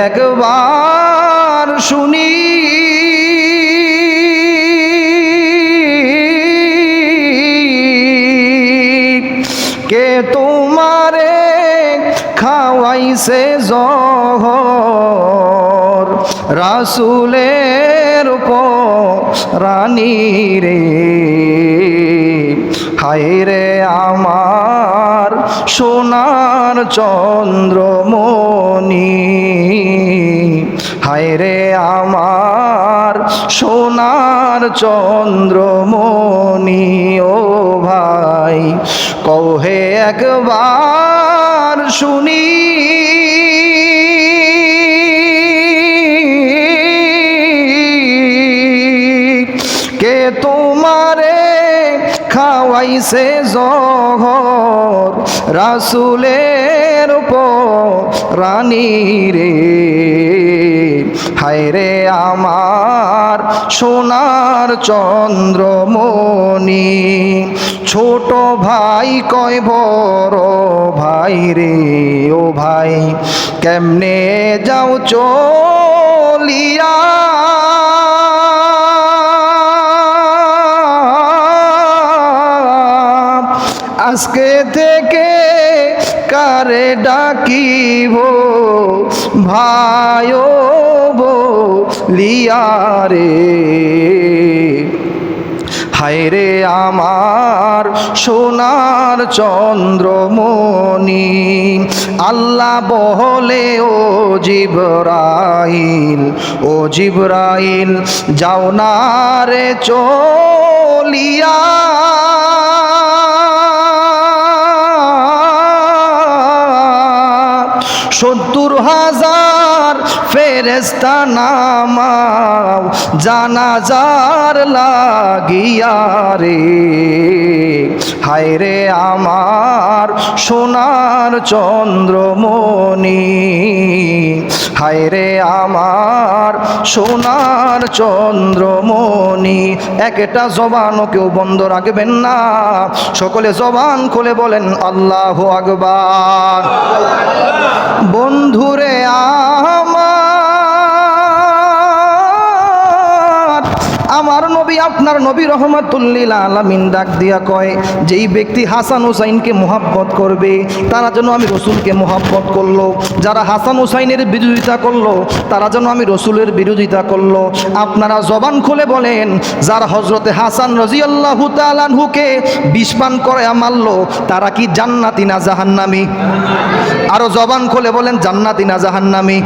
একবার শুনি কে তোমারে খাওয়াইছে জহর রাসূলের রানী রে হায় রে আমার সোনার চন্দ্রমণি হায় রে আমার সোনার চন্দ্রমণি ও ভাই কহে একবার শুনি কে তোমারে খাওয়াইছে জহর রাসূলের রানী রে হায় রে আমার সোনার চন্দ্রমণি ছোট ভাই কয় বড় ভাই রে ও ভাই কেমনে যাও চলিয়া আজকে থেকে কারে ডাকিব ভাইও বলিয়া রে হায় রে আমার সোনার চন্দ্রমণি আল্লাহ বলে ও জিবরাইল যাও না রে চলিয়া 70,000 ফেরেশতা নামাও জানাজার লাগিয়া রে হায় রে আমার সোনার চন্দ্রমণি হায় রে আমার সোনার চন্দ্রমণি একটা জবানও কেউ বন্ধ রাখবেন না সকলে জবান খুলে বলেন আল্লাহু আকবার বন্ধুরে আমার নবী আপনার নবী রহমাতুল লিল আলামিন ডাক দিয়া কয় যেই ব্যক্তি হাসান হুসাইনকে মোহাব্বত করবে তারা যেন আমি রসুলকে মোহাব্বত করলো যারা হাসান হুসাইনের বিরোধিতা করলো তারা যেন আমি রসুলের বিরোধিতা করলো আপনারা জবান খুলে বলেন যারা হযরতে হাসান রাদিয়াল্লাহু তাআলা আনহুকে বিষ পান করে মারলো তারা কি জান্নাতি না জাহান্নামী আরো জবান খুলে বলেন জান্নাতি না জাহান্নামী